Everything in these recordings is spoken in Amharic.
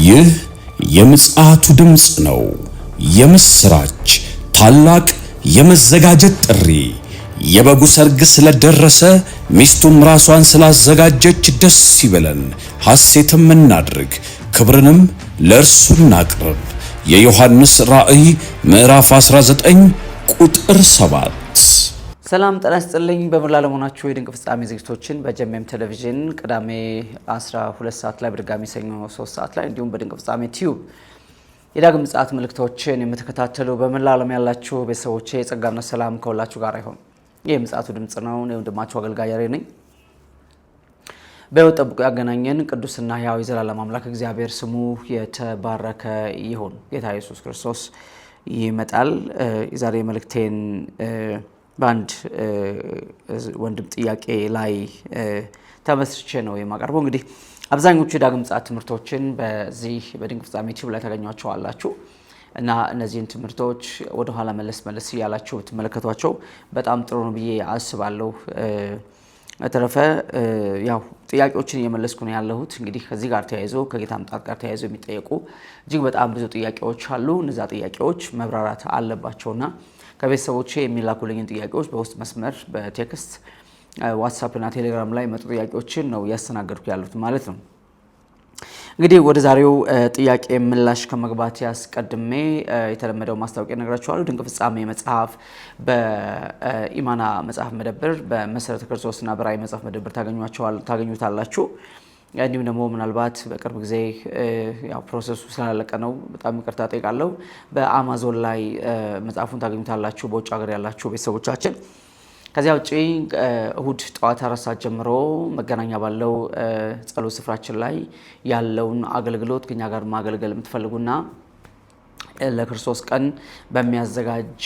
ይህ የምጽአቱ ድምጽ ነው። የምስራች ታላቅ የመዘጋጀት ጥሪ። የበጉ ሰርግ ስለደረሰ ሚስቱም ራሷን ስላዘጋጀች ደስ ይበለን፣ ሐሴትም እናድርግ፣ ክብርንም ለእርሱ እናቅርብ። የዮሐንስ ራእይ ምዕራፍ 19 ቁጥር 7። ሰላም ጤና ይስጥልኝ። በመላ ለመሆናችሁ የድንቅ ፍጻሜ ዝግጅቶችን በጀሜም ቴሌቪዥን ቅዳሜ 12 ሰዓት ላይ በድጋሚ ሰኞ 3 ሰዓት ላይ እንዲሁም በድንቅ ፍጻሜ ቲዩብ የዳግም ምጽአት መልእክቶችን የምትከታተሉ በመላ ዓለም ያላችሁ ቤተሰቦቼ የጸጋና ሰላም ከሁላችሁ ጋር ይሁን። ይህ የምጽአቱ ድምጽ ነው። እኔ ወንድማችሁ አገልጋይ ያሬ ነኝ። በሕይወት ጠብቆ ያገናኘን ቅዱስና ሕያው የዘላለም አምላክ እግዚአብሔር ስሙ የተባረከ ይሁን። ጌታ ኢየሱስ ክርስቶስ ይመጣል። የዛሬ መልእክቴን በአንድ ወንድም ጥያቄ ላይ ተመስርቼ ነው የማቀርበው። እንግዲህ አብዛኞቹ የዳግም ምጽአት ትምህርቶችን በዚህ በድንቅ ፍጻሜ ቲዩብ ላይ ታገኟቸዋላችሁ እና እነዚህን ትምህርቶች ወደ ኋላ መለስ እያላችሁ ብትመለከቷቸው በጣም ጥሩ ነው ብዬ አስባለሁ። በተረፈ ያው ጥያቄዎችን እየመለስኩ ነው ያለሁት። እንግዲህ ከዚህ ጋር ተያይዞ ከጌታ ምጽአት ጋር ተያይዞ የሚጠየቁ እጅግ በጣም ብዙ ጥያቄዎች አሉ። እነዛ ጥያቄዎች መብራራት አለባቸውና ከቤተሰቦቼ የሚላኩልኝን ጥያቄዎች በውስጥ መስመር በቴክስት ዋትስአፕ እና ቴሌግራም ላይ መጡ ጥያቄዎችን ነው ያስተናገድኩ ያሉት ማለት ነው። እንግዲህ ወደ ዛሬው ጥያቄ ምላሽ ከመግባት ያስቀድሜ የተለመደው ማስታወቂያ ነግራችኋለሁ። ድንቅ ፍጻሜ መጽሐፍ በኢማና መጽሐፍ መደብር በመሰረተ ክርስቶስና በራእይ መጽሐፍ መደብር ታገኙታላችሁ። እንዲሁም ደግሞ ምናልባት በቅርብ ጊዜ ያው ፕሮሰሱ ስላለቀ ነው በጣም ይቅርታ ጠይቃለሁ። በአማዞን ላይ መጽሐፉን ታገኙታላችሁ በውጭ ሀገር ያላችሁ ቤተሰቦቻችን። ከዚያ ውጪ እሁድ ጠዋት 4 ሰዓት ጀምሮ መገናኛ ባለው ጸሎት ስፍራችን ላይ ያለውን አገልግሎት ከኛ ጋር ማገልገል የምትፈልጉና ለክርስቶስ ቀን በሚያዘጋጅ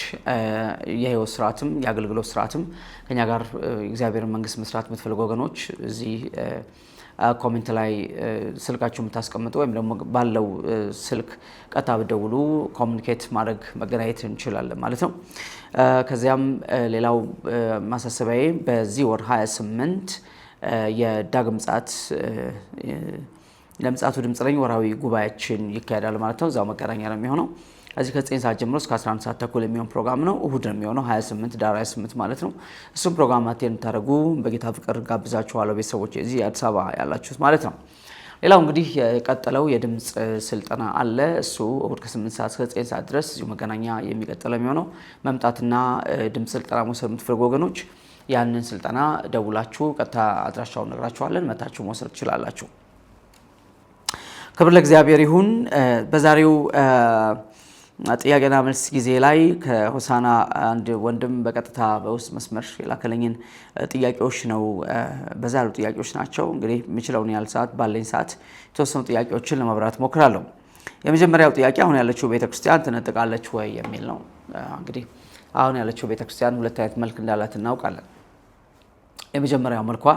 የህይወት ስርዓትም የአገልግሎት ስርዓትም ከኛ ጋር እግዚአብሔርን መንግስት መስራት የምትፈልጉ ወገኖች እዚህ ኮሜንት ላይ ስልካችሁ የምታስቀምጡ ወይም ደግሞ ባለው ስልክ ቀጥታ ብትደውሉ ኮሙኒኬት ማድረግ መገናኘት እንችላለን ማለት ነው። ከዚያም ሌላው ማሳሰቢያዬ በዚህ ወር 28 የዳግም ምጽአት ለምጽአቱ ድምጽ ነኝ ወራዊ ጉባኤያችን ይካሄዳል ማለት ነው። እዛው መገናኛ ነው የሚሆነው። እዚህ ከ9 ሰዓት ጀምሮ እስከ 11 ሰዓት ተኩል የሚሆን ፕሮግራም ነው። እሁድ ነው የሚሆነው 28 ዳር 28 ማለት ነው። እሱም ፕሮግራም አቴንድ ታደርጉ በጌታ ፍቅር ጋብዛችኋለሁ ቤተሰቦች እዚህ አዲስ አበባ ያላችሁት ማለት ነው። ሌላው እንግዲህ የቀጠለው የድምጽ ስልጠና አለ። እሱ እሁድ ከ8 ሰዓት እስከ 9 ሰዓት ድረስ እዚሁ መገናኛ የሚቀጥለው የሚሆነው መምጣትና ድምጽ ስልጠና መውሰድ የምትፈልጉ ወገኖች ያንን ስልጠና ደውላችሁ ቀጥታ አድራሻውን ነግራችኋለን መታችሁ መውሰድ ትችላላችሁ። ክብር ለእግዚአብሔር ይሁን። በዛሬው ጥያቄና መልስ ጊዜ ላይ ከሆሳና አንድ ወንድም በቀጥታ በውስጥ መስመር የላከለኝን ጥያቄዎች ነው። በዛ ያሉ ጥያቄዎች ናቸው። እንግዲህ የምችለውን ያህል ሰዓት ባለኝ ሰዓት የተወሰኑ ጥያቄዎችን ለማብራራት ሞክራለሁ። የመጀመሪያው ጥያቄ አሁን ያለችው ቤተክርስቲያን ትነጥቃለች ወይ የሚል ነው። እንግዲህ አሁን ያለችው ቤተክርስቲያን ሁለት አይነት መልክ እንዳላት እናውቃለን። የመጀመሪያው መልኳ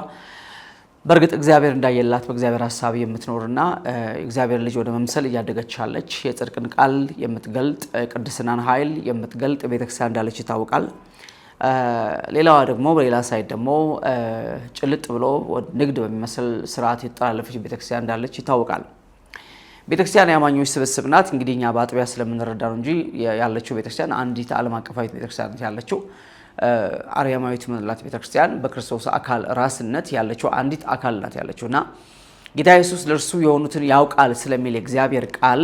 በእርግጥ እግዚአብሔር እንዳየላት በእግዚአብሔር ሐሳብ የምትኖርና እግዚአብሔር ልጅ ወደ መምሰል እያደገች ያለች የጽድቅን ቃል የምትገልጥ ቅድስናን ኃይል የምትገልጥ ቤተክርስቲያን እንዳለች ይታወቃል። ሌላዋ ደግሞ በሌላ ሳይድ ደግሞ ጭልጥ ብሎ ንግድ በሚመስል ስርዓት የተጠላለፈች ቤተክርስቲያን እንዳለች ይታወቃል። ቤተክርስቲያን የአማኞች ስብስብ ናት። እንግዲህ እኛ በአጥቢያ ስለምንረዳ ነው እንጂ ያለችው ቤተክርስቲያን አንዲት ዓለም አቀፋዊት ቤተክርስቲያን ያለችው አርያማዊት ምንላት ቤተክርስቲያን በክርስቶስ አካል ራስነት ያለችው አንዲት አካል ናት ያለችውና ጌታ ኢየሱስ ለእርሱ የሆኑትን ያውቃል ስለሚል እግዚአብሔር ቃል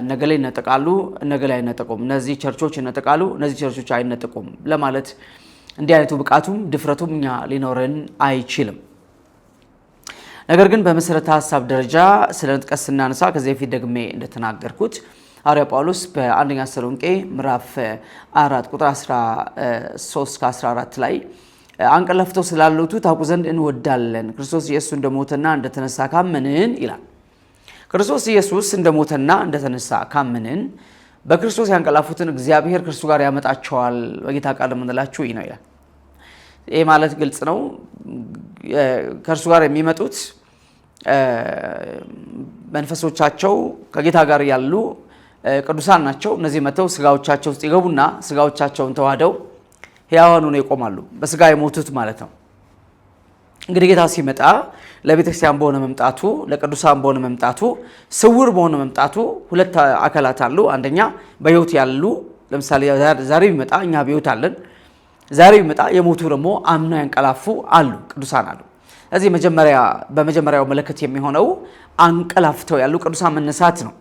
ነገ ላይ ይነጠቃሉ፣ ነገ ላይ አይነጠቁም፣ እነዚህ ቸርቾች ይነጠቃሉ፣ እነዚህ ቸርቾች አይነጠቁም ለማለት እንዲህ አይነቱ ብቃቱም ድፍረቱም እኛ ሊኖረን አይችልም። ነገር ግን በመሰረተ ሐሳብ ደረጃ ስለ ንጥቀት ስናነሳ ከዚህ በፊት ደግሜ እንደተናገርኩት ሐዋርያ ጳውሎስ በአንደኛ ተሰሎንቄ ምዕራፍ 4 ቁጥር 13-14 ላይ አንቀላፍተው ስላሉት ታውቁ ዘንድ እንወዳለን ክርስቶስ ኢየሱስ እንደሞተና እንደተነሳ ካመንን ይላል። ክርስቶስ ኢየሱስ እንደሞተና እንደተነሳ ካመንን በክርስቶስ ያንቀላፉትን እግዚአብሔር ከእርሱ ጋር ያመጣቸዋል በጌታ ቃል የምንላችሁ ነው ይላል። ይህ ማለት ግልጽ ነው። ከእርሱ ጋር የሚመጡት መንፈሶቻቸው ከጌታ ጋር ያሉ ቅዱሳን ናቸው። እነዚህ መተው ስጋዎቻቸው ውስጥ ይገቡና ስጋዎቻቸውን ተዋህደው ሕያዋን ሆነው ይቆማሉ። በስጋ የሞቱት ማለት ነው። እንግዲህ ጌታ ሲመጣ ለቤተክርስቲያን በሆነ መምጣቱ፣ ለቅዱሳን በሆነ መምጣቱ፣ ስውር በሆነ መምጣቱ ሁለት አካላት አሉ። አንደኛ በሕይወት ያሉ ለምሳሌ ዛሬ ቢመጣ እኛ በሕይወት አለን። ዛሬ ቢመጣ የሞቱ ደግሞ አምነው ያንቀላፉ አሉ፣ ቅዱሳን አሉ። ስለዚህ በመጀመሪያው መለከት የሚሆነው አንቀላፍተው ያሉ ቅዱሳን መነሳት ነው።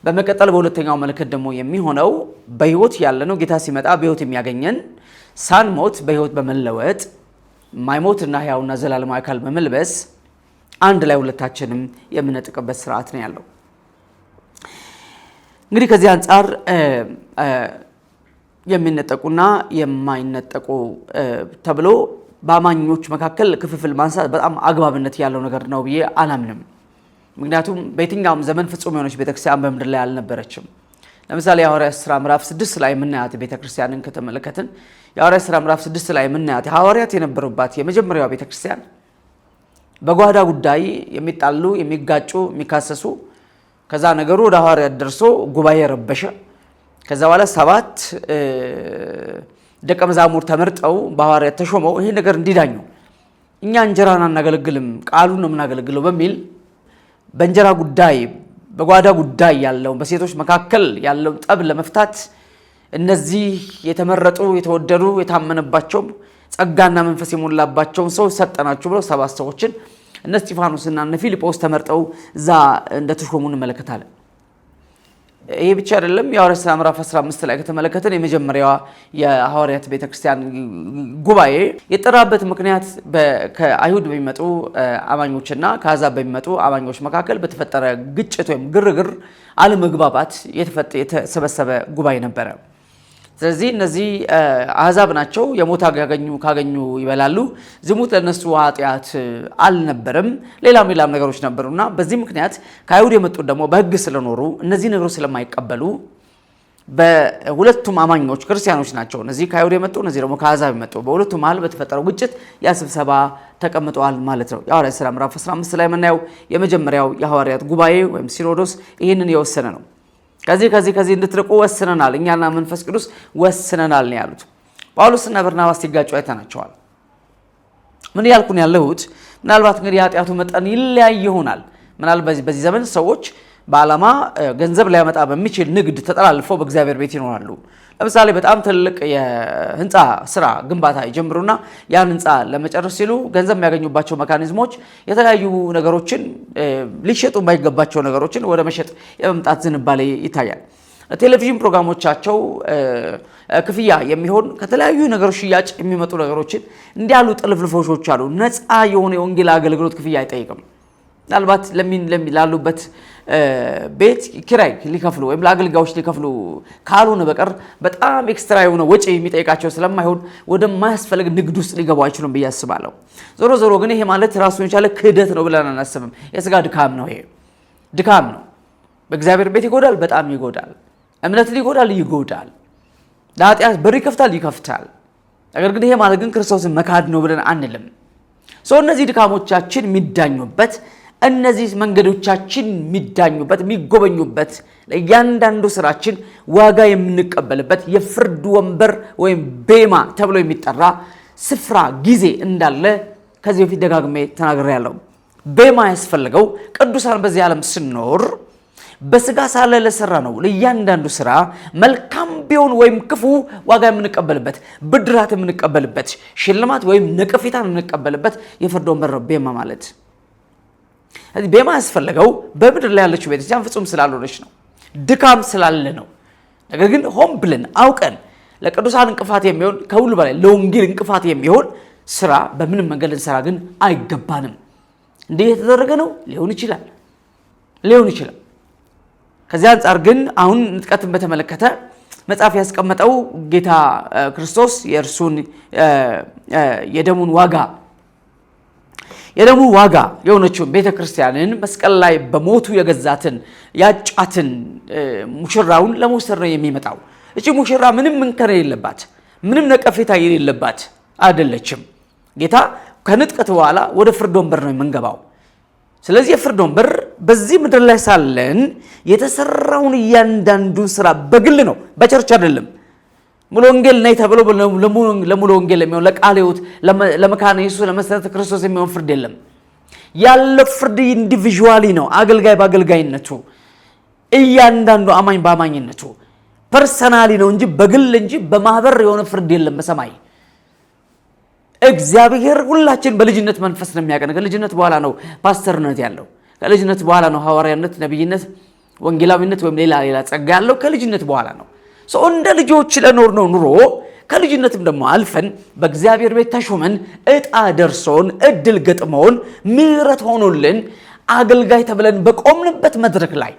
በመቀጠል በሁለተኛው መለከት ደግሞ የሚሆነው በሕይወት ያለነው ጌታ ሲመጣ በሕይወት የሚያገኘን ሳንሞት በሕይወት በመለወጥ ማይሞትና ሕያውና ዘላለማዊ አካል በመልበስ አንድ ላይ ሁለታችንም የምንጠቅበት ስርዓት ነው ያለው። እንግዲህ ከዚህ አንጻር የሚነጠቁና የማይነጠቁ ተብሎ በአማኞች መካከል ክፍፍል ማንሳት በጣም አግባብነት ያለው ነገር ነው ብዬ አላምንም። ምክንያቱም በየትኛውም ዘመን ፍጹም የሆነች ቤተክርስቲያን በምድር ላይ አልነበረችም። ለምሳሌ የሐዋርያት ሥራ ምዕራፍ 6 ላይ የምናያት ቤተክርስቲያንን ከተመለከትን የሐዋርያት ሥራ ምዕራፍ 6 ላይ የምናያት ሐዋርያት የነበሩባት የመጀመሪያዋ ቤተክርስቲያን በጓዳ ጉዳይ የሚጣሉ፣ የሚጋጩ፣ የሚካሰሱ ከዛ ነገሩ ወደ ሐዋርያት ደርሶ ጉባኤ ረበሸ። ከዛ በኋላ 7 ደቀ መዛሙርት ተመርጠው በሐዋርያት ተሾመው ይሄ ነገር እንዲዳኙ እኛ እንጀራን አናገለግልም ቃሉን ነው የምናገለግለው በሚል በእንጀራ ጉዳይ በጓዳ ጉዳይ ያለው በሴቶች መካከል ያለው ጠብ ለመፍታት እነዚህ የተመረጡ የተወደዱ የታመነባቸው ጸጋና መንፈስ የሞላባቸውን ሰው ሰጠናችሁ ብለው 7 ሰዎችን እነ እስጢፋኖስና እነ ፊልጶስ ተመርጠው እዛ እንደተሾሙ እንመለከታለን። ይሄ ብቻ አይደለም። የሐዋርያት ሥራ ምዕራፍ 15 ላይ ከተመለከተን የመጀመሪያዋ የሐዋርያት ቤተክርስቲያን ጉባኤ የጠራበት ምክንያት ከአይሁድ በሚመጡ አማኞችና ከአሕዛብ በሚመጡ አማኞች መካከል በተፈጠረ ግጭት ወይም ግርግር፣ አለመግባባት የተሰበሰበ ጉባኤ ነበረ። ስለዚህ እነዚህ አሕዛብ ናቸው። የሞት ካገኙ ይበላሉ። ዝሙት ለነሱ ኃጢአት አልነበረም። ሌላም ነገሮች ነበሩና በዚህ ምክንያት ከአይሁድ የመጡት ደግሞ በሕግ ስለኖሩ እነዚህ ነገሮች ስለማይቀበሉ በሁለቱም አማኞች ክርስቲያኖች ናቸው። እነዚህ ከአይሁድ የመጡ እነዚህ ደግሞ ከአሕዛብ የመጡ በሁለቱ መሀል በተፈጠረው ግጭት ያ ስብሰባ ተቀምጠዋል ማለት ነው። የሐዋርያት ሥራ ምዕራፍ 15 ላይ የምናየው የመጀመሪያው የሐዋርያት ጉባኤ ወይም ሲኖዶስ ይህንን የወሰነ ነው። ከዚህ እንድትርቁ ወስነናል፣ እኛና መንፈስ ቅዱስ ወስነናል ነው ያሉት። ጳውሎስና በርናባስ ሲጋጩ አይተናቸዋል። ምን ያልኩን ያለሁት ምናልባት እንግዲህ የኃጢአቱ መጠን ይለያይ ይሆናል። ምናልባት በዚህ ዘመን ሰዎች በዓላማ ገንዘብ ሊያመጣ በሚችል ንግድ ተጠላልፈው በእግዚአብሔር ቤት ይኖራሉ። ለምሳሌ በጣም ትልቅ የህንፃ ስራ ግንባታ ይጀምሩና ያን ህንፃ ለመጨረስ ሲሉ ገንዘብ የሚያገኙባቸው ሜካኒዝሞች የተለያዩ ነገሮችን ሊሸጡ የማይገባቸው ነገሮችን ወደ መሸጥ የመምጣት ዝንባሌ ይታያል። ቴሌቪዥን ፕሮግራሞቻቸው ክፍያ የሚሆን ከተለያዩ ነገሮች ሽያጭ የሚመጡ ነገሮችን እንዲያሉ ጥልፍልፎች አሉ። ነፃ የሆነ የወንጌል አገልግሎት ክፍያ አይጠይቅም። ምናልባት ላሉበት ቤት ኪራይ ሊከፍሉ ወይም ለአገልጋዮች ሊከፍሉ ካልሆነ በቀር በጣም ኤክስትራ የሆነ ወጪ የሚጠይቃቸው ስለማይሆን ወደማያስፈልግ ንግድ ውስጥ ሊገቡ አይችሉም ብዬ አስባለሁ። ዞሮ ግን ይሄ ማለት ራሱን የቻለ ክህደት ነው ብለን አናስብም። የስጋ ድካም ነው። ይሄ ድካም ነው። በእግዚአብሔር ቤት ይጎዳል፣ በጣም ይጎዳል። እምነትን ይጎዳል። ለኃጢአት በር ይከፍታል። ነገር ግን ይሄ ማለት ግን ክርስቶስን መካድ ነው ብለን አንልም። እነዚህ ድካሞቻችን የሚዳኙበት እነዚህ መንገዶቻችን የሚዳኙበት የሚጎበኙበት ለእያንዳንዱ ስራችን ዋጋ የምንቀበልበት የፍርድ ወንበር ወይም ቤማ ተብሎ የሚጠራ ስፍራ ጊዜ እንዳለ ከዚህ በፊት ደጋግሜ ተናግሬያለሁ። ቤማ ያስፈልገው ቅዱሳን በዚህ ዓለም ስንኖር በስጋ ሳለ ለሰራ ነው ለእያንዳንዱ ስራ መልካም ቢሆን ወይም ክፉ ዋጋ የምንቀበልበት ብድራት የምንቀበልበት ሽልማት ወይም ነቀፌታን የምንቀበልበት የፍርድ ወንበር ነው ቤማ ማለት። ስለዚህ ቤማ ያስፈልገው በምድር ላይ ያለችው ቤተክርስቲያን ፍጹም ስላልሆነች ነው፣ ድካም ስላለ ነው። ነገር ግን ሆን ብለን አውቀን ለቅዱሳን እንቅፋት የሚሆን ከሁሉ በላይ ለወንጌል እንቅፋት የሚሆን ስራ በምንም መንገድ ልንሰራ ግን አይገባንም። እንዲህ የተደረገ ነው ሊሆን ይችላል። ከዚህ አንጻር ግን አሁን ንጥቀትን በተመለከተ መጽሐፍ ያስቀመጠው ጌታ ክርስቶስ የእርሱን የደሙን ዋጋ የሆነችውን ቤተ ክርስቲያንን መስቀል ላይ በሞቱ የገዛትን ያጫትን ሙሽራውን ለመውሰድ ነው የሚመጣው። እቺ ሙሽራ ምንም እንከን የሌለባት ምንም ነቀፌታ የሌለባት አይደለችም። ጌታ ከንጥቀት በኋላ ወደ ፍርድ ወንበር ነው የምንገባው። ስለዚህ የፍርድ ወንበር በዚህ ምድር ላይ ሳለን የተሰራውን እያንዳንዱን ስራ በግል ነው፣ በቸርች አይደለም። ሙሉ ወንጌል ነይ ተብሎ ለሙሉ ወንጌል የሚሆን ለቃለ ሕይወት ለመካነ ኢየሱስ ለመሰረተ ክርስቶስ የሚሆን ፍርድ የለም። ያለ ፍርድ ኢንዲቪዥዋሊ ነው። አገልጋይ በአገልጋይነቱ፣ እያንዳንዱ አማኝ በአማኝነቱ ፐርሰናሊ ነው እንጂ በግል እንጂ በማህበር የሆነ ፍርድ የለም በሰማይ። እግዚአብሔር ሁላችን በልጅነት መንፈስ ነው የሚያቀን። ከልጅነት በኋላ ነው ፓስተርነት ያለው። ከልጅነት በኋላ ነው ሐዋርያነት፣ ነብይነት፣ ወንጌላዊነት ወይም ሌላ ጸጋ ያለው ከልጅነት በኋላ ነው። እንደ ልጆች ለኖር ነው ኑሮ ከልጅነትም ደግሞ አልፈን በእግዚአብሔር ቤት ተሾመን እጣ ደርሶን እድል ገጥሞን ምሕረት ሆኖልን አገልጋይ ተብለን በቆምንበት መድረክ ላይ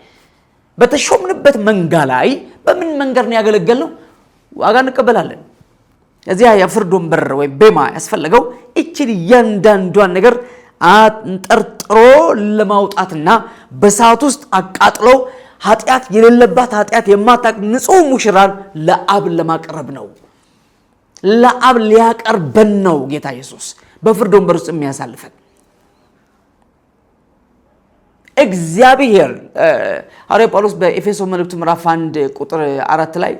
በተሾምንበት መንጋ ላይ በምን መንገድ ነው ያገለገልነው? ዋጋ እንቀበላለን። እዚያ የፍርድ ወንበር ወይም ቤማ ያስፈለገው እቺን እያንዳንዷን ነገር አንጠርጥሮ ለማውጣትና በሰዓት ውስጥ አቃጥሎ ኃጢአት የሌለባት ኃጢአት የማታቅ ንጹህ ሙሽራን ለአብ ለማቅረብ ነው። ለአብ ሊያቀርበን ነው ጌታ ኢየሱስ በፍርድ ወንበር ውስጥ የሚያሳልፈን እግዚአብሔር። ሐዋርያው ጳውሎስ በኤፌሶን መልእክቱ ምዕራፍ 1 ቁጥር 4 ላይ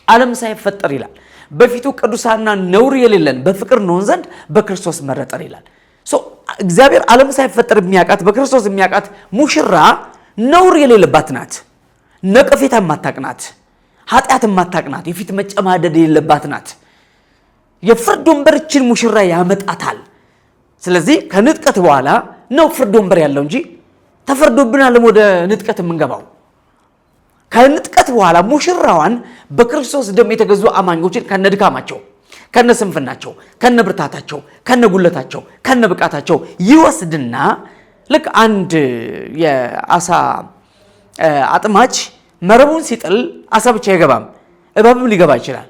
ዓለም ሳይፈጠር ይላል በፊቱ ቅዱሳንና ነውር የሌለን በፍቅር እንሆን ዘንድ በክርስቶስ መረጠን ይላል። እግዚአብሔር ዓለም ሳይፈጠር የሚያውቃት በክርስቶስ የሚያውቃት ሙሽራ ነውር የሌለባት ናት። ነቀፌታ የማታውቅ ናት። ኃጢአት የማታውቅ ናት። የፊት መጨማደድ የሌለባት ናት። የፍርድ ወንበር እችን ሙሽራ ያመጣታል። ስለዚህ ከንጥቀት በኋላ ነው ፍርድ ወንበር ያለው እንጂ ተፈርዶብናል ወደ ንጥቀት የምንገባው። ከንጥቀት በኋላ ሙሽራዋን በክርስቶስ ደም የተገዙ አማኞችን ከነድካማቸው፣ ከነስንፍናቸው፣ ከነብርታታቸው፣ ከነጉለታቸው፣ ከነብቃታቸው ይወስድና ልክ አንድ የአሳ አጥማጭ መረቡን ሲጥል አሳ ብቻ አይገባም፣ እባብም ሊገባ ይችላል።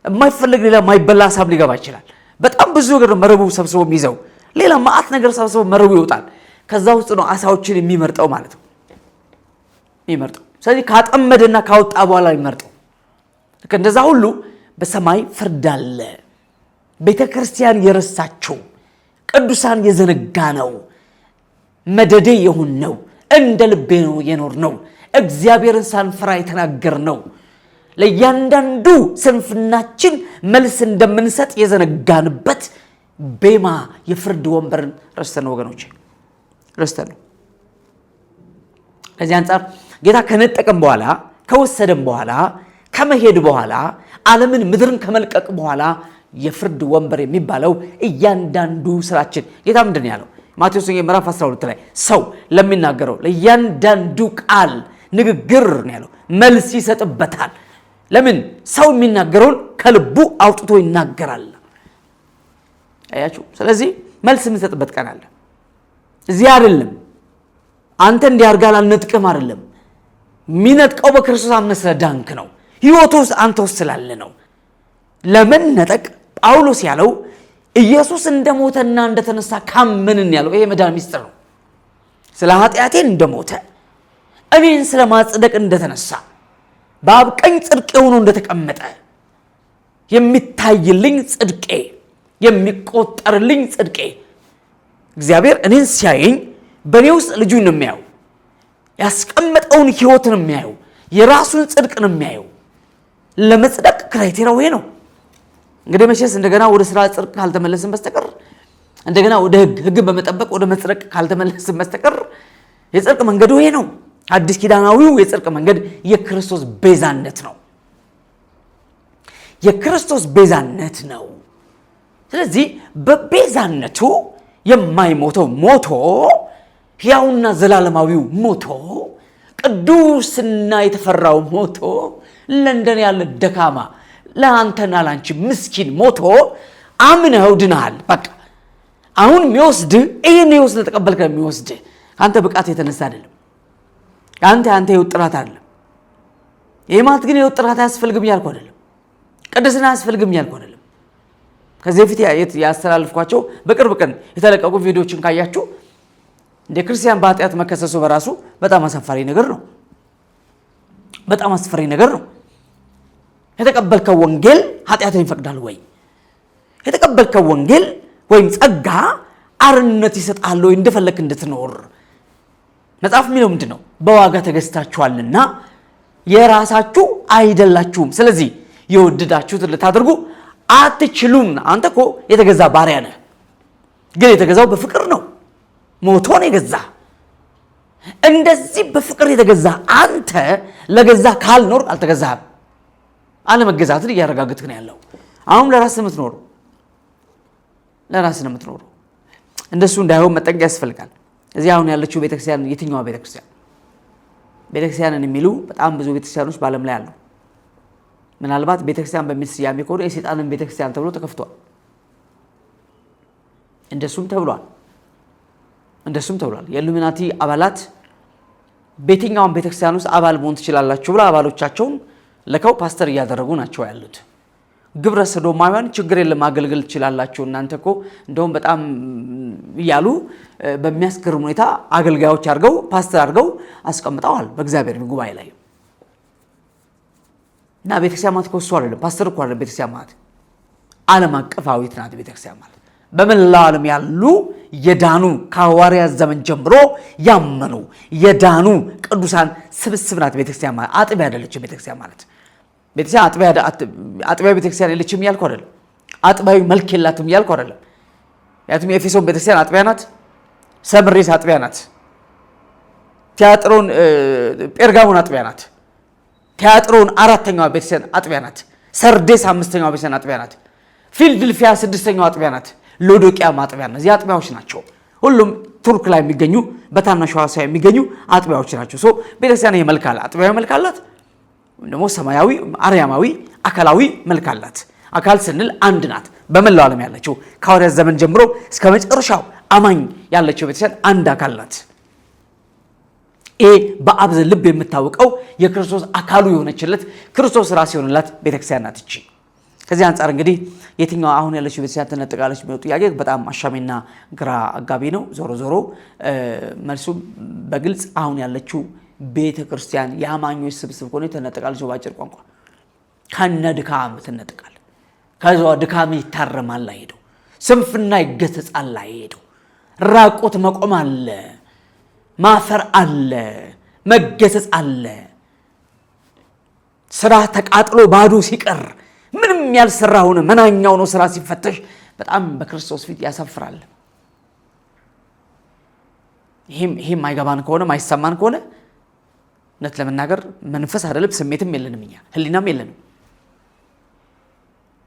የማይፈልግ ሌላ የማይበላ ሀሳብ ሊገባ ይችላል። በጣም ብዙ ነገር መረቡ ሰብስቦ የሚይዘው ሌላ ማአት ነገር ሰብስቦ መረቡ ይወጣል። ከዛ ውስጥ ነው አሳዎችን የሚመርጠው ማለት ነው የሚመርጠው። ስለዚህ ካጠመደና ካወጣ በኋላ የሚመርጠው። ልክ እንደዛ ሁሉ በሰማይ ፍርድ አለ። ቤተ ክርስቲያን የረሳችው ቅዱሳን የዘነጋ ነው መደዴ የሆን ነው እንደ ልቤ ነው የኖር ነው እግዚአብሔርን ሳንፈራ የተናገር ነው ለእያንዳንዱ ስንፍናችን መልስ እንደምንሰጥ የዘነጋንበት ቤማ የፍርድ ወንበርን ረስተን ወገኖች ረስተን ነው። ከዚህ አንጻር ጌታ ከነጠቀም በኋላ ከወሰደም በኋላ ከመሄድ በኋላ ዓለምን ምድርን ከመልቀቅ በኋላ የፍርድ ወንበር የሚባለው እያንዳንዱ ስራችን ጌታ ምንድን ያለው ማቴዎስ ወንጌል ምዕራፍ 12 ላይ ሰው ለሚናገረው ለእያንዳንዱ ቃል ንግግር ነው ያለው መልስ ይሰጥበታል። ለምን? ሰው የሚናገረውን ከልቡ አውጥቶ ይናገራል። አያችሁ? ስለዚህ መልስ የምንሰጥበት ቀን አለ። እዚህ አይደለም አንተ እንዲያርጋል አልነጥቀም አይደለም። የሚነጥቀው በክርስቶስ አምነህ ስለዳንክ ነው። ህይወቱ ውስጥ አንተ ውስጥ ስላለ ነው። ለምን ነጠቅ ጳውሎስ ያለው ኢየሱስ እንደሞተና እንደተነሳ ካመንን ያለው ይሄ መዳን ሚስጥር ነው። ስለ ኃጢአቴ እንደሞተ እኔን ስለ ማጽደቅ እንደተነሳ በአብ ቀኝ ጽድቄ ሆኖ እንደተቀመጠ የሚታይልኝ ጽድቄ የሚቆጠርልኝ ጽድቄ እግዚአብሔር እኔን ሲያየኝ በእኔ ውስጥ ልጁን ነው የሚያየው። ያስቀመጠውን ህይወት ነው የሚያየው። የራሱን ጽድቅ ነው የሚያየው። ለመጽደቅ ክራይቴሪያው ይሄ ነው። እንግዲህ መቼስ እንደገና ወደ ስራ ጽድቅ ካልተመለስን በስተቀር እንደገና ወደ ህግን በመጠበቅ ወደ መጽደቅ ካልተመለስን በስተቀር የጽድቅ መንገዱ ይሄ ነው። አዲስ ኪዳናዊው የጽድቅ መንገድ የክርስቶስ ቤዛነት ነው። የክርስቶስ ቤዛነት ነው። ስለዚህ በቤዛነቱ የማይሞተው ሞቶ ሕያውና ዘላለማዊው ሞቶ ቅዱስና የተፈራው ሞቶ ለእንደኔ ያለ ደካማ ለአንተና ላንቺ ምስኪን ሞቶ አምነው ድናል። በቃ አሁን የሚወስድ ይህን ህይወት ስለተቀበልከ የሚወስድ አንተ ብቃት የተነሳ አይደለም። አንተ የውጥራት አይደለም። ይሄ ማለት ግን የውጥራት አያስፈልግም ያልኩ አይደለም። ቅድስና አያስፈልግም ያልኩ አይደለም። ከዚህ በፊት ያስተላልፍኳቸው በቅርብ ቀን የተለቀቁ ቪዲዮዎችን ካያችሁ እንደ ክርስቲያን በኃጢአት መከሰሱ በራሱ በጣም አሳፋሪ ነገር ነው። በጣም አስፈሪ ነገር ነው። የተቀበልከው ወንጌል ኃጢአትን ይፈቅዳል ወይ? የተቀበልከው ወንጌል ወይም ጸጋ አርነት ይሰጣል ወይ እንደፈለክ እንድትኖር? መጽሐፍ የሚለው ምንድን ነው? በዋጋ ተገዝታችኋልና የራሳችሁ አይደላችሁም። ስለዚህ የወደዳችሁትን ልታደርጉ አትችሉም። አንተ እኮ የተገዛ ባሪያ ነህ፣ ግን የተገዛው በፍቅር ነው። ሞቶን የገዛ እንደዚህ በፍቅር የተገዛ አንተ ለገዛ ካልኖር አልተገዛህም። አለመገዛትን እያረጋግጥክ ነው ያለው። አሁን ለራስህ የምትኖረው ለራስህ ነው የምትኖረው። እንደሱ እንዳይሆን መጠንቀቅ ያስፈልጋል። እዚህ አሁን ያለችው ቤተክርስቲያን የትኛዋ ቤተክርስቲያን? ቤተክርስቲያንን የሚሉ በጣም ብዙ ቤተክርስቲያኖች በዓለም ላይ አሉ። ምናልባት ቤተክርስቲያን በሚል ስያሜ ከሆነ የሰይጣንን ቤተክርስቲያን ተብሎ ተከፍቷል። እንደሱም ተብሏል። የኢሉሚናቲ አባላት በየትኛውም ቤተክርስቲያን ውስጥ አባል መሆን ትችላላችሁ ብለው አባሎቻቸውን ለከው ፓስተር እያደረጉ ናቸው ያሉት። ግብረ ሰዶማውያን ችግር የለም ማገልገል ትችላላችሁ እናንተ እኮ እንደውም በጣም እያሉ በሚያስገርም ሁኔታ አገልጋዮች አድርገው ፓስተር አድርገው አስቀምጠዋል በእግዚአብሔር ጉባኤ ላይ። እና ቤተክርስቲያን ማለት እኮ እሱ አይደለም፣ ፓስተር እኮ አይደለም። ቤተክርስቲያን ማለት ዓለም አቀፋዊት ናት። ቤተክርስቲያን ማለት በመላው ዓለም ያሉ የዳኑ ከሐዋርያት ዘመን ጀምሮ ያመኑ የዳኑ ቅዱሳን ስብስብ ናት ቤተክርስቲያን ማለት። አጥቢያ አይደለችም ቤተክርስቲያን ማለት። ቤተክርስቲያን አጥቢያ ቤተክርስቲያን የለችም እያልኩ አይደለም። አጥቢያዊ መልክ የላትም እያልኩ አይደለም። ያቱም የኤፌሶን ቤተክርስቲያን አጥቢያ ናት። ሰምሬስ አጥቢያ ናት። ቲያጥሮን ጴርጋሞን አጥቢያ ናት። ቲያጥሮን አራተኛዋ ቤተክርስቲያን አጥቢያ ናት። ሰርዴስ አምስተኛዋ ቤተክርስቲያን አጥቢያ ናት። ፊልድልፊያ ስድስተኛዋ አጥቢያ ናት። ሎዶቅያ አጥቢያ ናት። እዚህ አጥቢያዎች ናቸው። ሁሉም ቱርክ ላይ የሚገኙ በታናሽ እስያ የሚገኙ አጥቢያዎች ናቸው። ቤተክርስቲያን ይሄ መልክ አላት። አጥቢያዊ መልክ አላት። ደግሞ ሰማያዊ አርያማዊ አካላዊ መልክ አላት። አካል ስንል አንድ ናት። በመላው ዓለም ያለችው ከሐዋርያት ዘመን ጀምሮ እስከ መጨረሻው አማኝ ያለችው ቤተክርስቲያን አንድ አካል ናት። ይሄ በአብ ልብ የምታወቀው የክርስቶስ አካሉ የሆነችለት ክርስቶስ ራስ የሆነላት ቤተክርስቲያን ናት እቺ። ከዚህ አንጻር እንግዲህ የትኛው አሁን ያለችው ቤተክርስቲያን ትነጠቃለች የሚለው ጥያቄ በጣም አሻሚና ግራ አጋቢ ነው። ዞሮ መልሱ በግልጽ አሁን ያለችው ቤተክርስቲያን የአማኞች ስብስብ ሆነ ትነጠቃለች። ባጭር ቋንቋ ከነ ድካም ትነጠቃለች። ከዛው ድካም ይታረማል አይሄደው፣ ስንፍና ይገሰጻል አይሄደው፣ ራቆት መቆም አለ፣ ማፈር አለ፣ መገሰጽ አለ። ስራ ተቃጥሎ ባዶ ሲቀር ምንም ያልሰራ ሆነ መናኛው ነው ስራ ሲፈተሽ በጣም በክርስቶስ ፊት ያሳፍራል። ይሄም ማይገባን ከሆነ ማይሰማን ከሆነ እውነት ለመናገር መንፈስ አይደለም ስሜትም የለንም እኛ ህሊናም የለንም።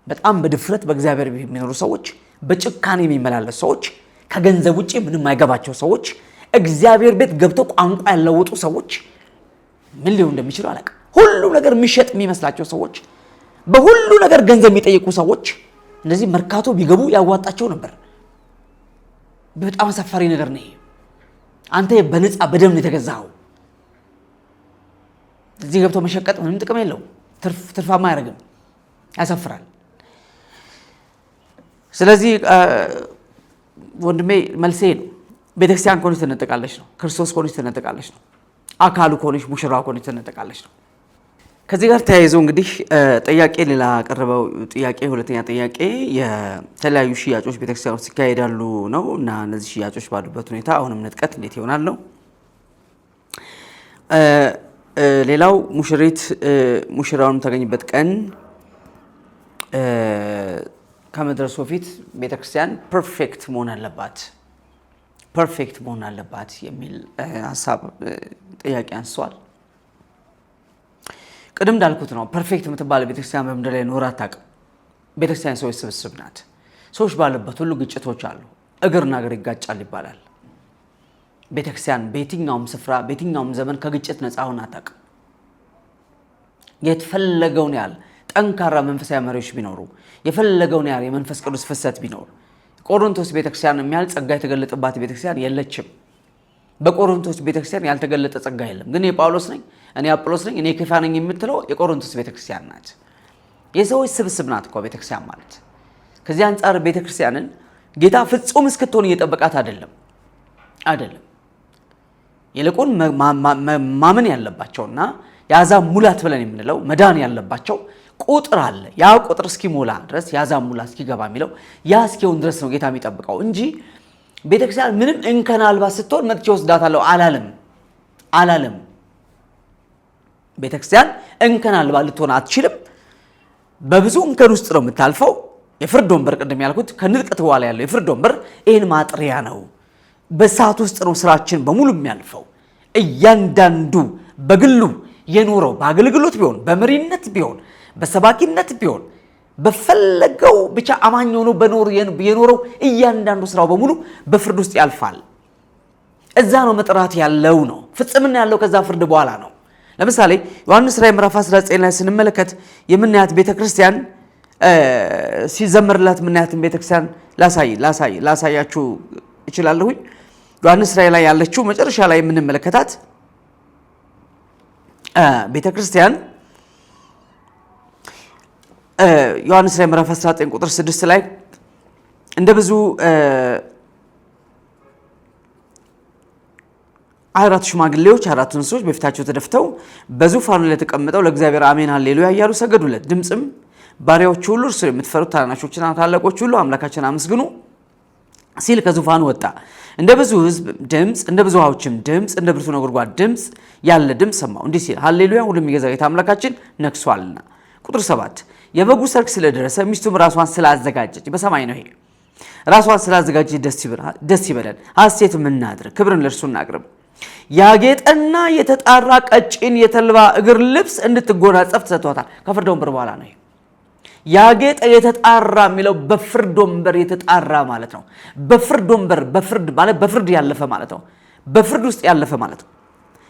በጣም በድፍረት በእግዚአብሔር ቤት የሚኖሩ ሰዎች፣ በጭካኔ የሚመላለሱ ሰዎች፣ ከገንዘብ ውጪ ምንም አይገባቸው ሰዎች፣ እግዚአብሔር ቤት ገብተው ቋንቋ ያለወጡ ሰዎች ምን ሊሆን እንደሚችሉ አላውቅም። ሁሉ ነገር የሚሸጥ የሚመስላቸው ሰዎች፣ በሁሉ ነገር ገንዘብ የሚጠይቁ ሰዎች እንደዚህ መርካቶ ቢገቡ ያዋጣቸው ነበር። በጣም አሳፋሪ ነገር ነው። አንተ በነፃ በደም ነው የተገዛኸው። እዚህ ገብቶ መሸቀጥ ምንም ጥቅም የለው፣ ትርፋማ አያደርግም፣ ያሳፍራል። ስለዚህ ወንድሜ መልሴ ነው፣ ቤተክርስቲያን ከሆነች ትነጠቃለች ነው። ክርስቶስ ከሆነች ትነጠቃለች ነው። አካሉ ከሆነች ሙሽራው ከሆነች ትነጠቃለች ነው። ከዚህ ጋር ተያይዞ እንግዲህ ጥያቄ ሌላ ቀረበው ጥያቄ፣ ሁለተኛ ጥያቄ የተለያዩ ሽያጮች ቤተክርስቲያን ውስጥ ይካሄዳሉ ነው እና እነዚህ ሽያጮች ባሉበት ሁኔታ አሁንም ንጥቀት እንዴት ይሆናል ነው። ሌላው ሙሽሪት ሙሽራውን የምታገኝበት ቀን ከመድረሱ በፊት ቤተክርስቲያን ፐርፌክት መሆን አለባት የሚል ሀሳብ ጥያቄ አንስቷል። ቅድም እንዳልኩት ነው። ፐርፌክት የምትባል ቤተክርስቲያን በምድር ላይ ኖራ አታውቅም። ቤተክርስቲያን ሰዎች ስብስብ ናት። ሰዎች ባለበት ሁሉ ግጭቶች አሉ። እግርና እግር ይጋጫል ይባላል። ቤተክርስቲያን በየትኛውም ስፍራ በየትኛውም ዘመን ከግጭት ነፃ ሆና አታውቅም። የተፈለገውን ያህል ጠንካራ መንፈሳዊ መሪዎች ቢኖሩ፣ የፈለገውን ያህል የመንፈስ ቅዱስ ፍሰት ቢኖር፣ ቆሮንቶስ ቤተክርስቲያን የሚያህል ጸጋ የተገለጠባት ቤተክርስቲያን የለችም። በቆሮንቶስ ቤተክርስቲያን ያልተገለጠ ጸጋ የለም። ግን የጳውሎስ ነኝ እኔ አጵሎስ ነኝ እኔ ኬፋ ነኝ የምትለው የቆሮንቶስ ቤተክርስቲያን ናት። የሰዎች ስብስብ ናት እኮ ቤተክርስቲያን ማለት። ከዚህ አንጻር ቤተክርስቲያንን ጌታ ፍጹም እስክትሆን እየጠበቃት አይደለም። ይልቁን ማመን ያለባቸውና የአሕዛብ ሙላት ብለን የምንለው መዳን ያለባቸው ቁጥር አለ። ያ ቁጥር እስኪሞላ ድረስ የአሕዛብ ሙላት እስኪገባ የሚለው ያ እስኪሆን ድረስ ነው ጌታ የሚጠብቀው እንጂ ቤተክርስቲያን ምንም እንከን አልባ ስትሆን መጥቼ ወስዳታለሁ አላለም። ቤተክርስቲያን እንከን አልባ ልትሆን አትችልም። በብዙ እንከን ውስጥ ነው የምታልፈው። የፍርድ ወንበር ቅድም ያልኩት ከንጥቀት በኋላ ያለው የፍርድ ወንበር ይህን ማጥሪያ ነው። በሰዓት ውስጥ ነው ስራችን በሙሉ የሚያልፈው። እያንዳንዱ በግሉ የኖረው በአገልግሎት ቢሆን፣ በመሪነት ቢሆን፣ በሰባኪነት ቢሆን፣ በፈለገው ብቻ አማኝ ሆኖ የኖረው እያንዳንዱ ስራው በሙሉ በፍርድ ውስጥ ያልፋል። እዛ ነው መጥራት ያለው ነው። ፍጽምና ያለው ከዛ ፍርድ በኋላ ነው። ለምሳሌ ዮሐንስ ራዕይ ምዕራፍ 19 ላይ ስንመለከት የምናያት ቤተክርስቲያን ሲዘመርላት የምናያትን ቤተክርስቲያን ላሳያችሁ እችላለሁኝ። ዮሐንስ ራዕይ ላይ ያለችው መጨረሻ ላይ የምንመለከታት ቤተክርስቲያን ዮሐንስ ራዕይ ምዕራፍ 19 ቁጥር 6 ላይ እንደ ብዙ አራት ሽማግሌዎች አራት እንስሶች በፊታቸው ተደፍተው በዙፋኑ ላይ ተቀምጠው ለእግዚአብሔር አሜን ሃሌሉያ እያሉ ሰገዱለት። ድምጽም ባሪያዎች ሁሉ እርሱ የምትፈሩት ታናናሾችና ታላቆች ሁሉ አምላካችንን አመስግኑ ሲል ከዙፋኑ ወጣ። እንደ ብዙ ሕዝብ ድምጽ፣ እንደ ብዙ ውኆችም ድምጽ፣ እንደ ብርቱ ነጎድጓድ ድምጽ ያለ ድምጽ ሰማሁ። እንዲህ ሲል ሃሌሉያ ሁሉም የሚገዛ ጌታ አምላካችን ነግሷልና። ቁጥር 7 የበጉ ሰርግ ስለደረሰ ሚስቱም ራሷን ስላዘጋጀች፣ በሰማይ ነው ይሄ፣ ራሷን ስላዘጋጀች ደስ ይበለን፣ ሐሴትም እናድርግ፣ ክብርን ለእርሱ እናቅርብ። ያጌጠና የተጣራ ቀጭን የተልባ እግር ልብስ እንድትጎናጸፍ ተሰጥቷታል። ከፍርድ ወንበር በኋላ ነው። ያጌጠ የተጣራ የሚለው በፍርድ ወንበር የተጣራ ማለት ነው። በፍርድ ወንበር በፍርድ ማለት በፍርድ ያለፈ ማለት ነው። በፍርድ ውስጥ ያለፈ ማለት ነው።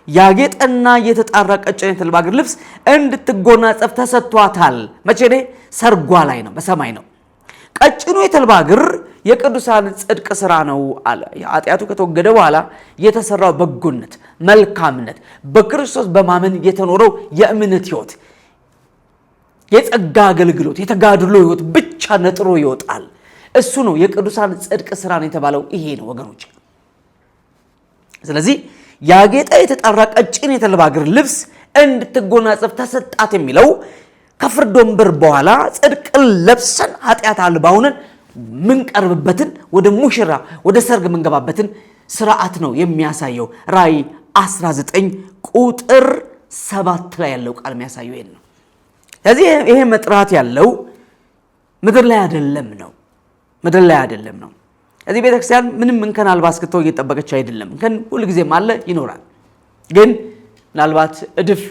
ያጌጠና የተጣራ ቀጭን የተልባ እግር ልብስ እንድትጎናጸፍ ተሰጥቷታል። መቼ ነው? ሰርጓ ላይ ነው፣ በሰማይ ነው። ቀጭኑ የተልባ እግር የቅዱሳን ጽድቅ ስራ ነው አለ። ኃጢአቱ ከተወገደ በኋላ የተሰራው በጎነት፣ መልካምነት፣ በክርስቶስ በማመን የተኖረው የእምነት ህይወት፣ የጸጋ አገልግሎት፣ የተጋድሎ ህይወት ብቻ ነጥሮ ይወጣል። እሱ ነው የቅዱሳን ጽድቅ ስራ ነው የተባለው። ይሄ ነው ወገኖች። ስለዚህ ያጌጠ የተጣራ ቀጭን የተልባ እግር ልብስ እንድትጎናጸፍ ተሰጣት የሚለው ከፍርድ ወንበር በኋላ ጽድቅን ለብሰን ኃጢአት አልባ ሆነን ምንቀርብበትን ወደ ሙሽራ ወደ ሰርግ ምንገባበትን ስርዓት ነው የሚያሳየው። ራዕይ 19 ቁጥር 7 ላይ ያለው ቃል የሚያሳየው ይሄን ነው። ስለዚህ ይሄ መጥራት ያለው ምድር ላይ አይደለም ነው፣ ምድር ላይ አይደለም ነው። እዚህ ቤተክርስቲያን ምንም እንከን አልባ እስክትሆን እየጠበቀች አይደለም። እንከን ሁልጊዜም አለ፣ ይኖራል። ግን ምናልባት እድፍ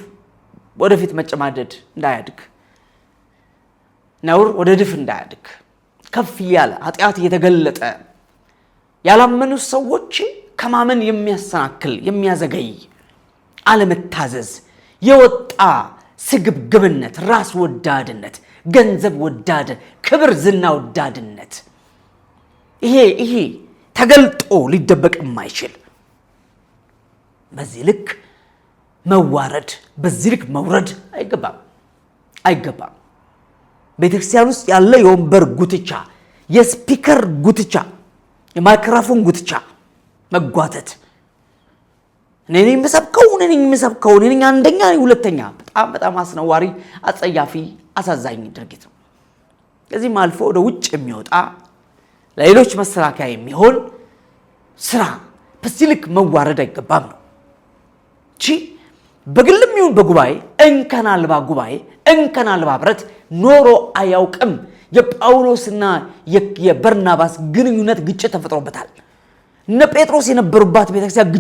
ወደፊት መጨማደድ እንዳያድግ፣ ነውር ወደ እድፍ እንዳያድግ፣ ከፍ ያለ ኃጢአት እየተገለጠ ያላመኑ ሰዎች ከማመን የሚያሰናክል የሚያዘገይ አለመታዘዝ፣ የወጣ ስግብግብነት፣ ራስ ወዳድነት፣ ገንዘብ ወዳድ፣ ክብር ዝና ወዳድነት፣ ይሄ ተገልጦ ሊደበቅ የማይችል በዚህ ልክ መዋረድ፣ በዚህ ልክ መውረድ አይገባም። ቤተክርስቲያን ውስጥ ያለ የወንበር ጉትቻ፣ የስፒከር ጉትቻ፣ የማይክሮፎን ጉትቻ መጓተት፣ እኔ የምሰብከው እኔ አንደኛ ሁለተኛ፣ በጣም አስነዋሪ፣ አጸያፊ፣ አሳዛኝ ድርጊት ነው። ከዚህም አልፎ ወደ ውጭ የሚወጣ ለሌሎች መሰራከያ የሚሆን ስራ በዚህ ልክ መዋረድ አይገባም ነው። በግልም ይሁን በጉባኤ እንከን አልባ ጉባኤ፣ እንከን አልባ ህብረት ኖሮ አያውቅም። የጳውሎስና የበርናባስ ግንኙነት ግጭት ተፈጥሮበታል። እነ ጴጥሮስ የነበሩባት ቤተክርስቲያን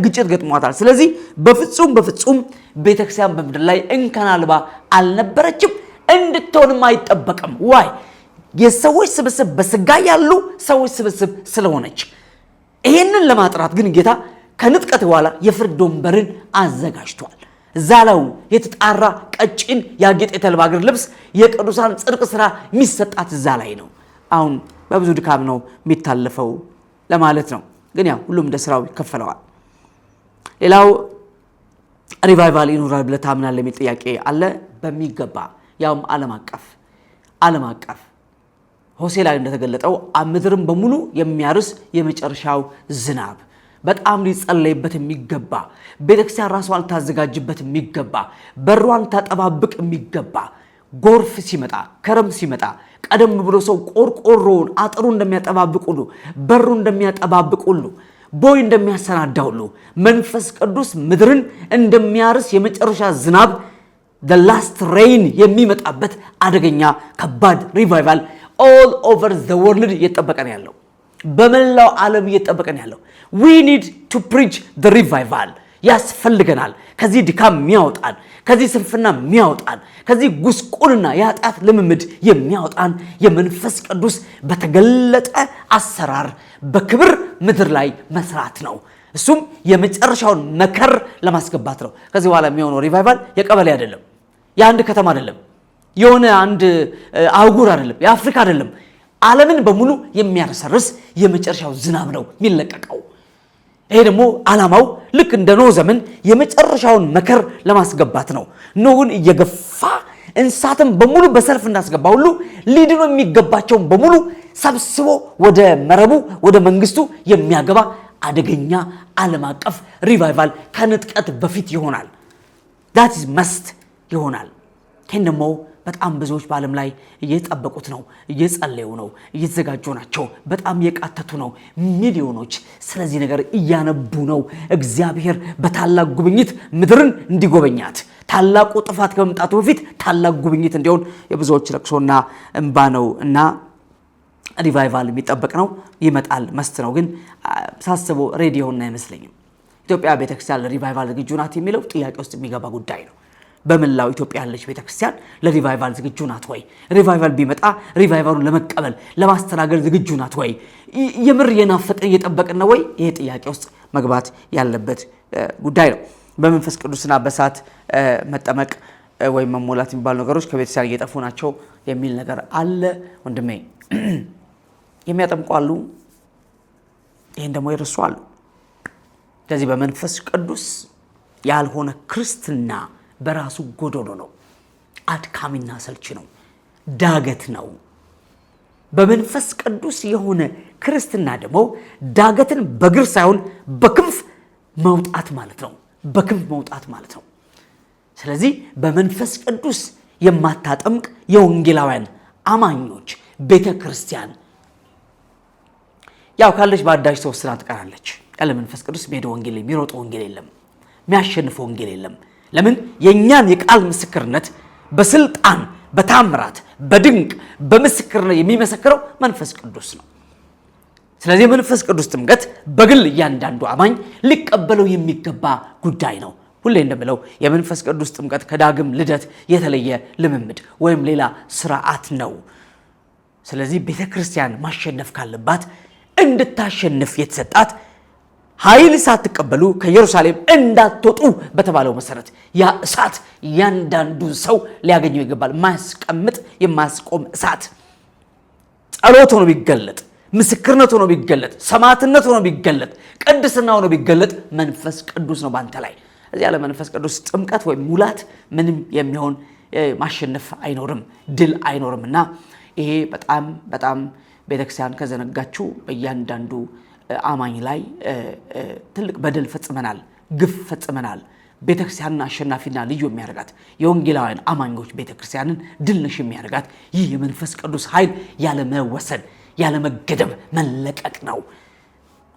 ግጭት ገጥሟታል። ስለዚህ በፍጹም ቤተክርስቲያን በምድር ላይ እንከን አልባ አልነበረችም፣ እንድትሆንም አይጠበቅም። ዋይ የሰዎች ስብስብ፣ በስጋ ያሉ ሰዎች ስብስብ ስለሆነች። ይሄንን ለማጥራት ግን ጌታ ከንጥቀት በኋላ የፍርድ ወንበርን አዘጋጅቷል። እዛ ላይ የተጣራ ቀጭን ያጌጠ የተልባ እግር ልብስ የቅዱሳን ጽድቅ ስራ የሚሰጣት እዛ ላይ ነው። አሁን በብዙ ድካም ነው የሚታለፈው ለማለት ነው። ግን ያው ሁሉም እንደ ስራው ይከፈለዋል። ሌላው ሪቫይቫል ይኖራል ብለህ ታምናለህ የሚል ጥያቄ አለ። በሚገባ ያውም ዓለም አቀፍ ሆሴ ላይ እንደተገለጠው ምድርን በሙሉ የሚያርስ የመጨረሻው ዝናብ፣ በጣም ሊጸለይበት የሚገባ ቤተክርስቲያን ራሷን ልታዘጋጅበት የሚገባ በሯን ታጠባብቅ የሚገባ ጎርፍ ሲመጣ፣ ክረምት ሲመጣ ቀደም ብሎ ሰው ቆርቆሮውን አጥሩ እንደሚያጠባብቅ ሁሉ በሩ እንደሚያጠባብቅ ሁሉ ቦይ እንደሚያሰናዳ ሁሉ መንፈስ ቅዱስ ምድርን እንደሚያርስ የመጨረሻ ዝናብ the last rain የሚመጣበት አደገኛ ከባድ ሪቫይቫል all over the world እየተጠበቀን ያለው በመላው ዓለም እየተጠበቀን ያለው we need to preach the revival ያስፈልገናል። ከዚህ ድካም የሚያወጣን ከዚህ ስንፍና የሚያወጣን ከዚህ ጉስቁልና የኃጢአት ልምምድ የሚያወጣን የመንፈስ ቅዱስ በተገለጠ አሰራር በክብር ምድር ላይ መስራት ነው። እሱም የመጨረሻውን መከር ለማስገባት ነው። ከዚህ በኋላ የሚሆነው ሪቫይቫል የቀበሌ አይደለም፣ የአንድ ከተማ አይደለም፣ የሆነ አንድ አህጉር አይደለም፣ የአፍሪካ አይደለም። ዓለምን በሙሉ የሚያረሰርስ የመጨረሻው ዝናብ ነው የሚለቀቀው። ይሄ ደግሞ ዓላማው ልክ እንደ ኖህ ዘመን የመጨረሻውን መከር ለማስገባት ነው። ኖህን እየገፋ እንስሳትን በሙሉ በሰልፍ እንዳስገባ ሁሉ ሊድኑ የሚገባቸውን በሙሉ ሰብስቦ ወደ መረቡ ወደ መንግስቱ የሚያገባ አደገኛ ዓለም አቀፍ ሪቫይቫል ከንጥቀት በፊት ይሆናል። that is must ይሆናል። ይህን ደግሞ በጣም ብዙዎች በዓለም ላይ እየጠበቁት ነው፣ እየጸለዩ ነው፣ እየተዘጋጁ ናቸው፣ በጣም እየቃተቱ ነው። ሚሊዮኖች ስለዚህ ነገር እያነቡ ነው። እግዚአብሔር በታላቅ ጉብኝት ምድርን እንዲጎበኛት ታላቁ ጥፋት ከመምጣቱ በፊት ታላቅ ጉብኝት እንዲሆን የብዙዎች ለቅሶና እንባ ነው እና ሪቫይቫል የሚጠበቅ ነው። ይመጣል መስት ነው። ግን ሳስበው ሬዲ የሆነ አይመስለኝም። ኢትዮጵያ ቤተክርስቲያን ለሪቫይቫል ዝግጁ ናት የሚለው ጥያቄ ውስጥ የሚገባ ጉዳይ ነው። በመላው ኢትዮጵያ ያለች ቤተክርስቲያን ለሪቫይቫል ዝግጁ ናት ወይ? ሪቫይቫል ቢመጣ ሪቫይቫሉን ለመቀበል ለማስተናገድ ዝግጁ ናት ወይ? የምር የናፈቀን እየጠበቅን ነው ወይ? ይሄ ጥያቄ ውስጥ መግባት ያለበት ጉዳይ ነው። በመንፈስ ቅዱስና በእሳት መጠመቅ ወይም መሞላት የሚባሉ ነገሮች ከቤተክርስቲያን እየጠፉ ናቸው የሚል ነገር አለ። ወንድሜ የሚያጠምቁ አሉ፣ ይሄን ደግሞ ይረሱ አሉ። ስለዚህ በመንፈስ ቅዱስ ያልሆነ ክርስትና በራሱ ጎዶሎ ነው፣ አድካሚና ሰልች ነው፣ ዳገት ነው። በመንፈስ ቅዱስ የሆነ ክርስትና ደግሞ ዳገትን በእግር ሳይሆን በክንፍ መውጣት ማለት ነው፣ በክንፍ መውጣት ማለት ነው። ስለዚህ በመንፈስ ቅዱስ የማታጠምቅ የወንጌላውያን አማኞች ቤተ ክርስቲያን ያው ካለች በአዳሽ ተወስና ትቀራለች። ያለ መንፈስ ቅዱስ የሚሄድ ወንጌል የሚሮጥ ወንጌል የለም፣ የሚያሸንፍ ወንጌል የለም። ለምን? የኛን የቃል ምስክርነት በስልጣን በታምራት በድንቅ በምስክርነት የሚመሰክረው መንፈስ ቅዱስ ነው። ስለዚህ መንፈስ ቅዱስ ጥምቀት በግል እያንዳንዱ አማኝ ሊቀበለው የሚገባ ጉዳይ ነው። ሁሌ እንደምለው የመንፈስ ቅዱስ ጥምቀት ከዳግም ልደት የተለየ ልምምድ ወይም ሌላ ስርዓት ነው። ስለዚህ ቤተክርስቲያን ማሸነፍ ካለባት እንድታሸንፍ የተሰጣት ኃይል ሳትቀበሉ ከኢየሩሳሌም እንዳትወጡ በተባለው መሰረት ያ እሳት ያንዳንዱ ሰው ሊያገኘው ይገባል። ማያስቀምጥ የማያስቆም እሳት ጸሎት ሆኖ ቢገለጥ፣ ምስክርነት ሆኖ ቢገለጥ፣ ሰማዕትነት ሆኖ ቢገለጥ፣ ቅድስና ሆኖ ቢገለጥ መንፈስ ቅዱስ ነው ባንተ ላይ። እዚህ ያለ መንፈስ ቅዱስ ጥምቀት ወይም ሙላት ምንም የሚሆን ማሸነፍ አይኖርም፣ ድል አይኖርምና ይሄ በጣም በጣም ቤተክርስቲያን ከዘነጋችሁ በእያንዳንዱ አማኝ ላይ ትልቅ በደል ፈጽመናል፣ ግፍ ፈጽመናል። ቤተክርስቲያንን አሸናፊና ልዩ የሚያደርጋት የወንጌላውያን አማኞች ቤተክርስቲያንን ድል ነሽ የሚያደርጋት ይህ የመንፈስ ቅዱስ ኃይል ያለመወሰን ያለመገደብ መለቀቅ ነው።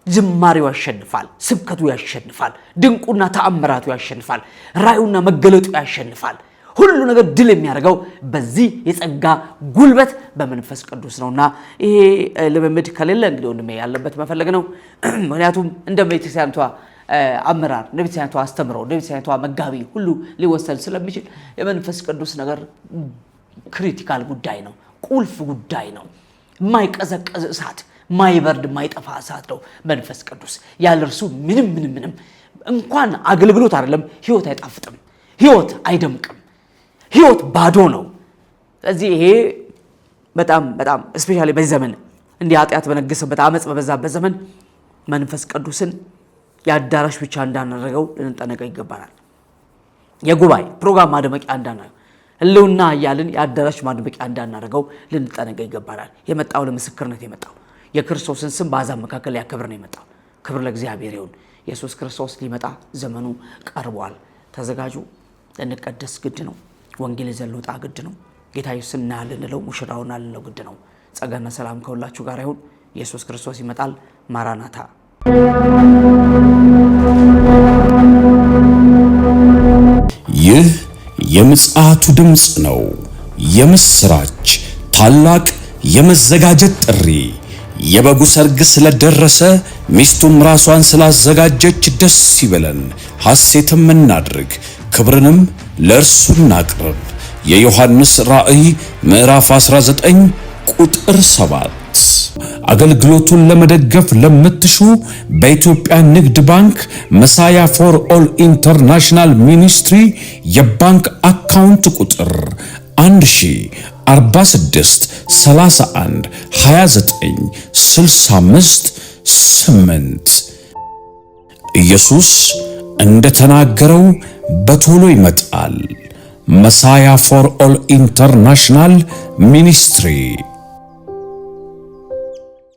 ዝማሬው ያሸንፋል፣ ስብከቱ ያሸንፋል፣ ድንቁና ተአምራቱ ያሸንፋል፣ ራእዩና መገለጡ ያሸንፋል። ሁሉ ነገር ድል የሚያደርገው በዚህ የጸጋ ጉልበት በመንፈስ ቅዱስ ነውና ይሄ ልምምድ ከሌለ እንግዲህ ወንድሜ ያለበት መፈለግ ነው። ምክንያቱም እንደ ቤተክርስቲያኗ አመራር፣ እንደ ቤተክርስቲያኗ አስተምሮ፣ እንደ ቤተክርስቲያኗ መጋቢ ሁሉ ሊወሰን ስለሚችል የመንፈስ ቅዱስ ነገር ክሪቲካል ጉዳይ ነው፣ ቁልፍ ጉዳይ ነው። የማይቀዘቀዝ እሳት፣ ማይበርድ ማይጠፋ እሳት ነው መንፈስ ቅዱስ። ያለ እርሱ ምንም እንኳን አገልግሎት አይደለም ህይወት አይጣፍጥም፣ ህይወት አይደምቅም፣ ህይወት ባዶ ነው። ስለዚህ ይሄ በጣም በጣም ስፔሻሊ በዚህ ዘመን እንዲህ ኃጢአት በነገሰበት አመጽ በበዛበት ዘመን መንፈስ ቅዱስን የአዳራሽ ብቻ እንዳናደርገው ልንጠነቀቅ ይገባናል። የጉባኤ ፕሮግራም ማድመቂያ እንዳናደርገው፣ ህልውና እያልን የአዳራሽ ማድመቂያ እንዳናደርገው ልንጠነቀቅ ይገባናል። የመጣው ለምስክርነት የመጣው የክርስቶስን ስም በአሕዛብ መካከል ሊያከብር ነው የመጣው። ክብር ለእግዚአብሔር ይሁን። ኢየሱስ ክርስቶስ ሊመጣ ዘመኑ ቀርቧል። ተዘጋጁ። ልንቀደስ ግድ ነው። ወንጌል ይዘን ልውጣ ግድ ነው። ጌታ ኢየሱስን እናያለን ልንለው፣ ሙሽራውን ልንለው ግድ ነው። ጸጋና ሰላም ከሁላችሁ ጋር ይሁን። ኢየሱስ ክርስቶስ ይመጣል። ማራናታ ይህ የምጽአቱ ድምጽ ነው። የምስራች ታላቅ የመዘጋጀት ጥሪ። የበጉ ሰርግ ስለደረሰ ሚስቱም ራሷን ስላዘጋጀች ደስ ይበለን፣ ሐሴትም እናድርግ፣ ክብርንም ለእርሱ እናቅርብ። የዮሐንስ ራእይ ምዕራፍ 19 ቁጥር 7። አገልግሎቱን ለመደገፍ ለምትሹ በኢትዮጵያ ንግድ ባንክ መሳያ ፎር ኦል ኢንተርናሽናል ሚኒስትሪ የባንክ አካውንት ቁጥር 1046 31 29 65 8። ኢየሱስ እንደተናገረው በቶሎ ይመጣል። መሳያ ፎር ኦል ኢንተርናሽናል ሚኒስትሪ